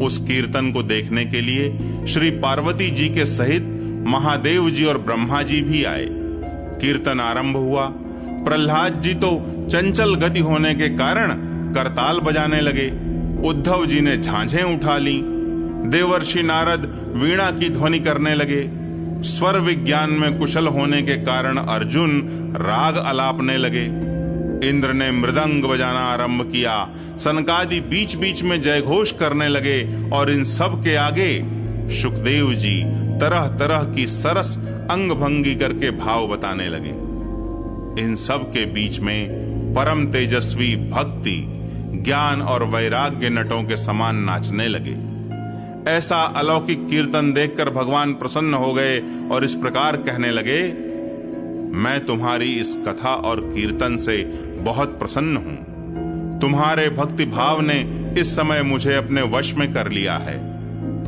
उस कीर्तन को देखने के लिए श्री पार्वती जी के सहित महादेव जी और ब्रह्मा जी भी आए। कीर्तन आरंभ हुआ। प्रहलाद जी तो चंचल गति होने के कारण करताल बजाने लगे। उद्धव जी ने झांझें उठा ली। देवर्षि नारद वीणा की ध्वनि करने लगे। स्वर विज्ञान में कुशल होने के कारण अर्जुन राग अलापने लगे। इंद्र ने मृदंग बजाना आरंभ किया। सनकादि बीच बीच में जयघोष करने लगे और इन सब के आगे शुकदेव जी तरह तरह की सरस अंग भंगी करके भाव बताने लगे। इन सब के बीच में परम तेजस्वी भक्ति, ज्ञान और वैराग्य नटों के समान नाचने लगे। ऐसा अलौकिक कीर्तन देखकर भगवान प्रसन्न हो गए और इस प्रकार कहने लगे, मैं तुम्हारी इस कथा और कीर्तन से बहुत प्रसन्न हूं। तुम्हारे भक्ति भाव ने इस समय मुझे अपने वश में कर लिया है,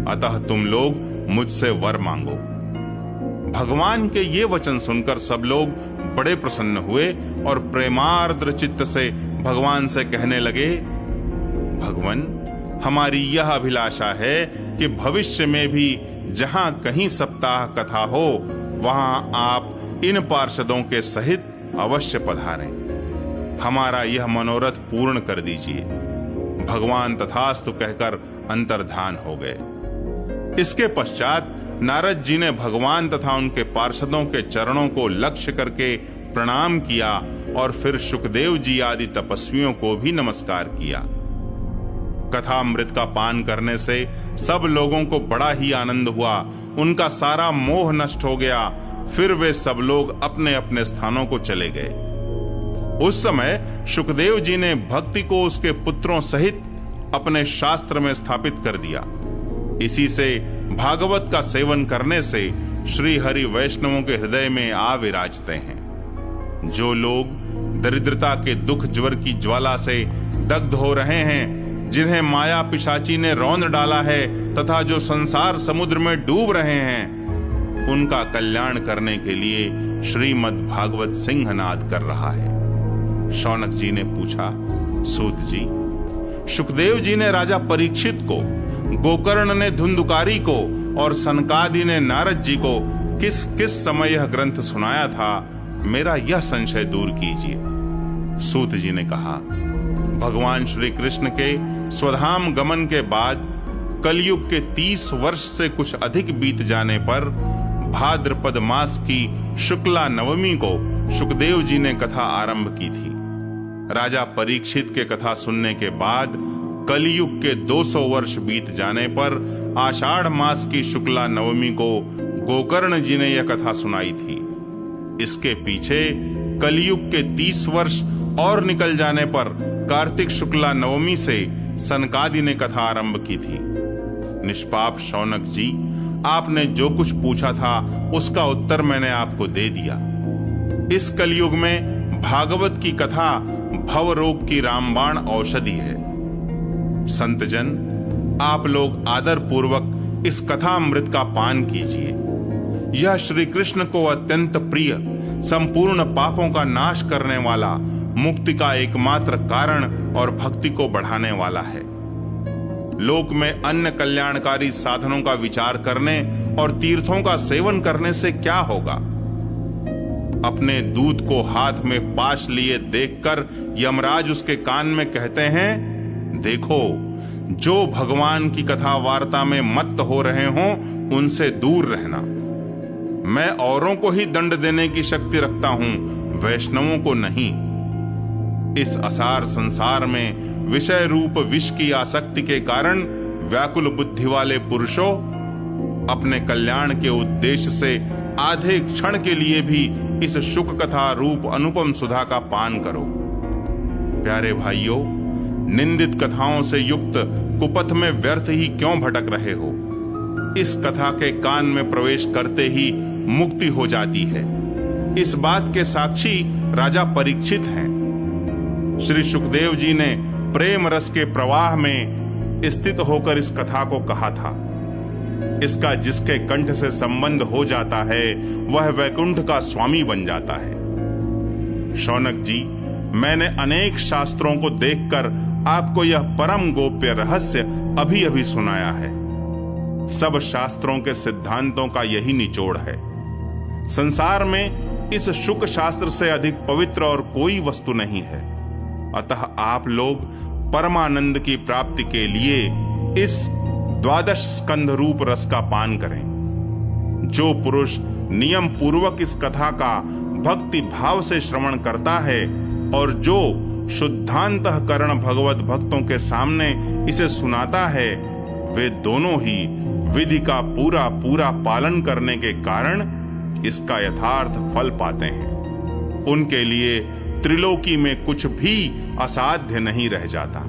अतः तुम लोग मुझसे वर मांगो। भगवान के ये वचन सुनकर सब लोग बड़े प्रसन्न हुए और प्रेमार्द्र चित्त से भगवान से कहने लगे, भगवान, हमारी यह अभिलाषा है कि भविष्य में भी जहां कहीं सप्ताह कथा हो वहां आप इन पार्षदों के सहित अवश्य पधारें। हमारा यह मनोरथ पूर्ण कर दीजिए। भगवान तथास्तु कहकर अंतर्धान हो गए। इसके पश्चात नारद जी ने भगवान तथा उनके पार्षदों के चरणों को लक्ष्य करके प्रणाम किया और फिर शुकदेव जी आदि तपस्वियों को भी नमस्कार किया। कथामृत का पान करने से सब लोगों को बड़ा ही आनंद हुआ। उनका सारा मोह नष्ट हो गया। फिर वे सब लोग अपने अपने स्थानों को चले गए। उस समय शुकदेव जी ने भक्ति को उसके पुत्रों सहित अपने शास्त्र में स्थापित कर दिया। इसी से भागवत का सेवन करने से श्री हरि वैष्णवों के हृदय में आ विराजते हैं। जो लोग दरिद्रता के दुख ज्वर की ज्वाला से दग्ध हो रहे हैं, जिन्हें माया पिशाची ने रौंद डाला है तथा जो संसार समुद्र में डूब रहे हैं, उनका कल्याण करने के लिए श्रीमद् भागवत सिंहनाद कर रहा है। शौनक जी ने पूछा, सूत जी, शुकदेव जी ने राजा परीक्षित को, गोकर्ण ने धुंधुकारी को और सनकादि ने नारद जी को किस किस समय यह ग्रंथ सुनाया था, मेरा यह संशय दूर कीजिए। सूत जी ने कहा, भगवान श्री कृष्ण के स्वधाम गमन के बाद कलयुग के 30 वर्ष से कुछ अधिक बीत जाने पर भाद्रपद मास की शुक्ला नवमी को शुकदेव जी ने कथा आरंभ की थी। राजा परीक्षित के कथा सुनने के बाद कलयुग के 200 वर्ष बीत जाने पर आषाढ़ मास की शुक्ला नवमी को गोकर्ण जी ने यह कथा सुनाई थी। इसके पीछे कलयुग के 30 वर्ष और निकल जाने पर कार्तिक शुक्ला नवमी से सनकादि ने कथा आरंभ की थी। निष्पाप शौनक जी, आपने जो कुछ पूछा था उसका उत्तर मैंने आपको दे दिया। इस कलयुग में भागवत की कथा भव रोग की रामबाण औषधि है। संतजन, आप लोग आदर पूर्वक इस कथा अमृत का पान कीजिए। यह श्री कृष्ण को अत्यंत प्रिय, संपूर्ण पापों का नाश करने वाला, मुक्ति का एकमात्र कारण और भक्ति को बढ़ाने वाला है। लोक में अन्य कल्याणकारी साधनों का विचार करने और तीर्थों का सेवन करने से क्या होगा? अपने दूत को हाथ में पाश लिए देखकर यमराज उसके कान में कहते हैं, देखो, जो भगवान की कथा वार्ता में मत्त हो रहे हों उनसे दूर रहना। मैं औरों को ही दंड देने की शक्ति रखता हूं, वैष्णवों को नहीं। इस असार संसार में विषय रूप विष की आसक्ति के कारण व्याकुल बुद्धि वाले पुरुषों, अपने कल्याण के उद्देश्य से आधे क्षण के लिए भी इस शुक कथा रूप अनुपम सुधा का पान करो। प्यारे भाइयों, निंदित कथाओं से युक्त कुपथ में व्यर्थ ही क्यों भटक रहे हो? इस कथा के कान में प्रवेश करते ही मुक्ति हो जाती है। इस बात के साक्षी राजा परीक्षित हैं। श्री शुकदेव जी ने प्रेम रस के प्रवाह में स्थित होकर इस कथा को कहा था। इसका जिसके कंठ से संबंध हो जाता है वह वैकुंठ का स्वामी बन जाता है। शौनक जी, मैंने अनेक शास्त्रों को देखकर आपको यह परम गोप्य रहस्य अभी अभी सुनाया है। सब शास्त्रों के सिद्धांतों का यही निचोड़ है। संसार में इस शुक शास्त्र से अधिक पवित्र और कोई वस्तु नहीं है। अतः आप लोग परमानंद की प्राप्ति के लिए इस 12 स्कंध रूप रस का पान करें। जो पुरुष नियम पूर्वक इस कथा का भक्ति भाव से श्रवण करता है और जो शुद्धांतःकरण भगवत भक्तों के सामने इसे सुनाता है, वे दोनों ही विधि का पूरा पूरा पालन करने के कारण इसका यथार्थ फल पाते हैं। उनके लिए त्रिलोकी में कुछ भी असाध्य नहीं रह जाता।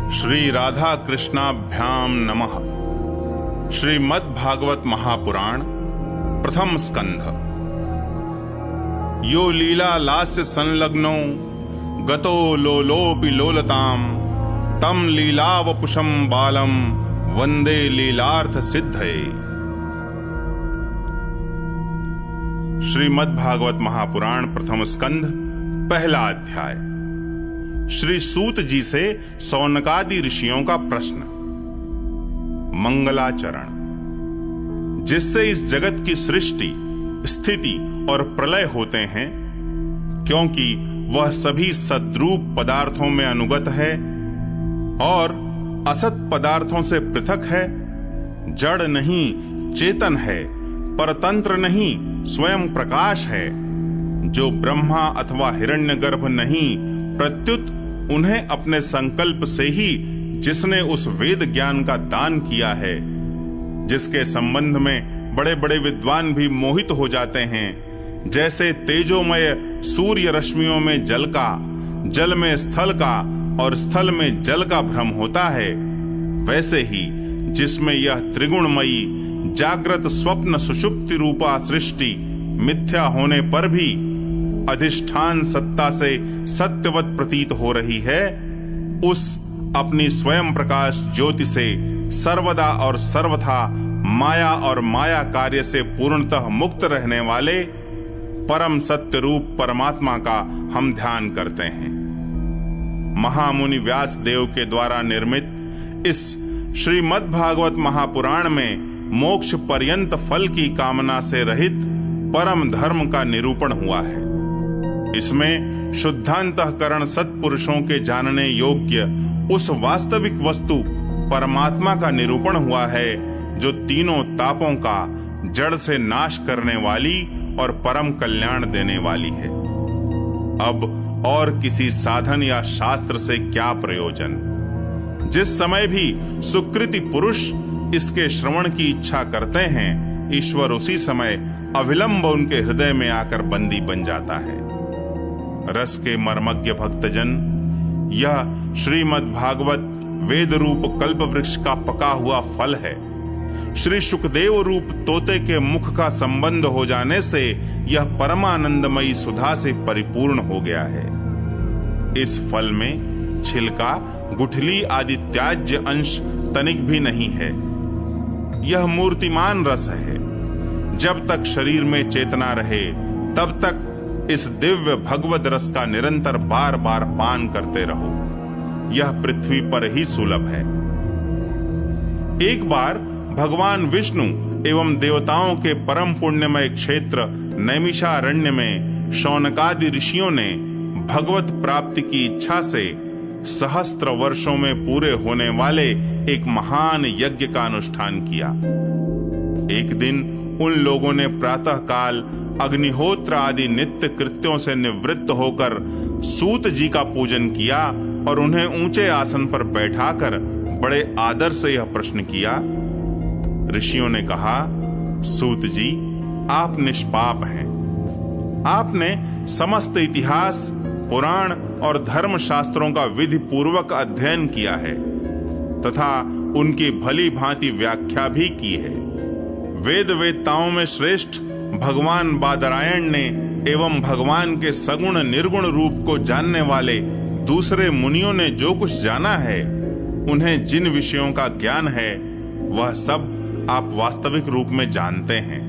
श्री राधा कृष्णाभ्याम नमः। श्रीमद् भागवत महापुराण प्रथम स्कंध। यो लीला लास्य संलग्नो गतो लोलोपि लोलताम तम लीलावपुषम बालम वंदे लीलार्थ सिद्धये। श्रीमद् भागवत महापुराण प्रथम स्कंध पहला अध्याय। श्री सूत जी से सौनकादि ऋषियों का प्रश्न। मंगलाचरण। जिससे इस जगत की सृष्टि, स्थिति और प्रलय होते हैं, क्योंकि वह सभी सद्रूप पदार्थों में अनुगत है और असत पदार्थों से पृथक है, जड़ नहीं चेतन है, परतंत्र नहीं स्वयं प्रकाश है, जो ब्रह्मा अथवा हिरण्यगर्भ नहीं, प्रत्युत उन्हें अपने संकल्प से ही जिसने उस वेद ज्ञान का दान किया है, जिसके संबंध में बड़े बड़े विद्वान भी मोहित हो जाते हैं, जैसे तेजोमय सूर्य रश्मियों में जल का, जल में स्थल का और स्थल में जल का भ्रम होता है, वैसे ही जिसमें यह त्रिगुणमयी जागृत स्वप्न सुषुप्ति रूपा सृष्टि मिथ्या होने पर भी अधिष्ठान सत्ता से सत्यवत प्रतीत हो रही है, उस अपनी स्वयं प्रकाश ज्योति से सर्वदा और सर्वथा माया और माया कार्य से पूर्णतः मुक्त रहने वाले परम सत्य रूप परमात्मा का हम ध्यान करते हैं। महामुनि व्यास देव के द्वारा निर्मित इस श्रीमद् भागवत महापुराण में मोक्ष पर्यंत फल की कामना से रहित परम धर्म का निरूपण हुआ है। इसमें शुद्धांतःकरण सत्पुरुषों के जानने योग्य उस वास्तविक वस्तु परमात्मा का निरूपण हुआ है, जो तीनों तापों का जड़ से नाश करने वाली और परम कल्याण देने वाली है। अब और किसी साधन या शास्त्र से क्या प्रयोजन। जिस समय भी सुकृति पुरुष इसके श्रवण की इच्छा करते हैं, ईश्वर उसी समय अविलंब उनके हृदय में आकर बंदी बन जाता है। रस के मर्मज्ञ भक्तजन, यह श्रीमद् भागवत वेद रूप कल्प वृक्ष का पका हुआ फल है। श्री सुखदेव रूप तोते के मुख का संबंध हो जाने से यह परमानंदमयी सुधा से परिपूर्ण हो गया है। इस फल में छिलका, गुठली आदि त्याज्य अंश तनिक भी नहीं है। यह मूर्तिमान रस है। जब तक शरीर में चेतना रहे, तब तक इस दिव्य भगवद रस का निरंतर बार बार पान करते रहो। यह पृथ्वी पर ही सुलभ है। एक बार भगवान विष्णु एवं देवताओं के परम पुण्यमय क्षेत्र नैमिषारण्य में शौनकादि ऋषियों ने भगवत प्राप्ति की इच्छा से सहस्त्र वर्षों में पूरे होने वाले एक महान यज्ञ का अनुष्ठान किया। एक दिन उन लोगों ने प्रातः काल अग्निहोत्र आदि नित्य कृत्यों से निवृत्त होकर सूत जी का पूजन किया और उन्हें ऊंचे आसन पर बैठाकर बड़े आदर से यह प्रश्न किया। ऋषियों ने कहा, सूत जी, आप निष्पाप हैं। आपने समस्त इतिहास, पुराण और धर्म शास्त्रों का विधि पूर्वक अध्ययन किया है तथा उनकी भली भांति व्याख्या भी की है। वेद वेदताओं में श्रेष्ठ भगवान बादरायण ने एवं भगवान के सगुण निर्गुण रूप को जानने वाले दूसरे मुनियों ने जो कुछ जाना है, उन्हें जिन विषयों का ज्ञान है, वह सब आप वास्तविक रूप में जानते हैं।